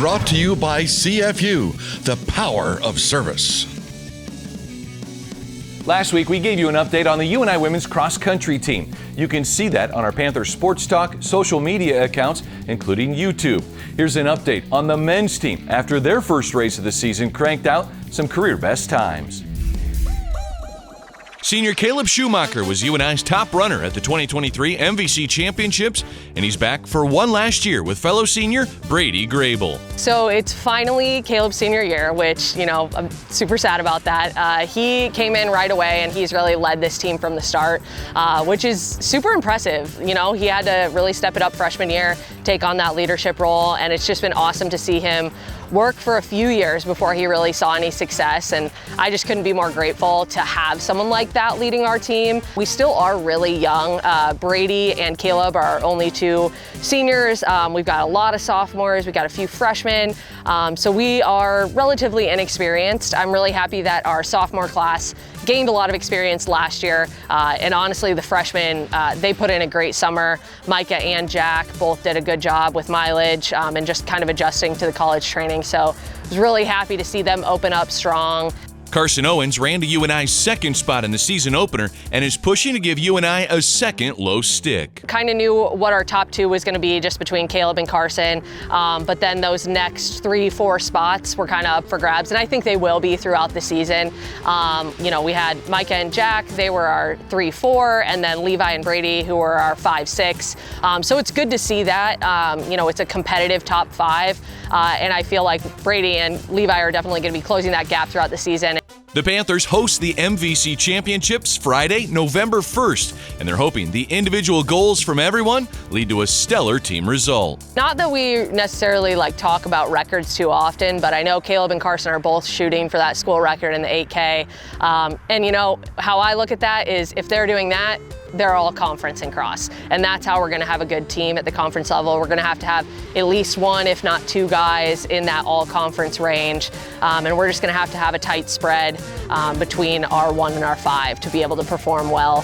brought to you by CFU, the power of service. Last week, we gave you an update on the UNI women's cross-country team. You can see that on our Panther Sports Talk social media accounts, including YouTube. Here's an update on the men's team after their first race of the season cranked out some career best times. Senior Caleb Shumaker was UNI's top runner at the 2023 MVC Championships, and he's back for one last year with fellow senior Brady Griebel. So it's finally Caleb's senior year, which, I'm super sad about that. He came in right away and he's really led this team from the start, which is super impressive. He had to really step it up freshman year, take on that leadership role, and it's just been awesome to see him work for a few years before he really saw any success, and I just couldn't be more grateful to have someone like that leading our team. We still are really young. Brady and Caleb are our only two seniors. We've got a lot of sophomores, we've got a few freshmen, so we are relatively inexperienced. I'm really happy that our sophomore class gained a lot of experience last year, and honestly the freshmen, they put in a great summer. Micah and Jack both did a good job with mileage and just kind of adjusting to the college training. So I was really happy to see them open up strong. Carson Owens ran to UNI's second spot in the season opener and is pushing to give UNI a second low stick. Kind of knew what our top two was going to be just between Caleb and Carson, but then those next 3-4 spots were kind of up for grabs, and I think they will be throughout the season. We had Micah and Jack, they were our 3-4, and then Levi and Brady, who were our 5-6. So it's good to see that. It's a competitive top 5, and I feel like Brady and Levi are definitely going to be closing that gap throughout the season. The Panthers host the MVC Championships Friday, November 1st, and they're hoping the individual goals from everyone lead to a stellar team result. Not that we necessarily talk about records too often, but I know Caleb and Carson are both shooting for that school record in the 8K. And how I look at that is if they're doing that, they're all conference and cross. And that's how we're going to have a good team at the conference level. We're going to have at least one, if not two guys in that all conference range. And we're just going to have a tight spread between our 1 and our 5 to be able to perform well.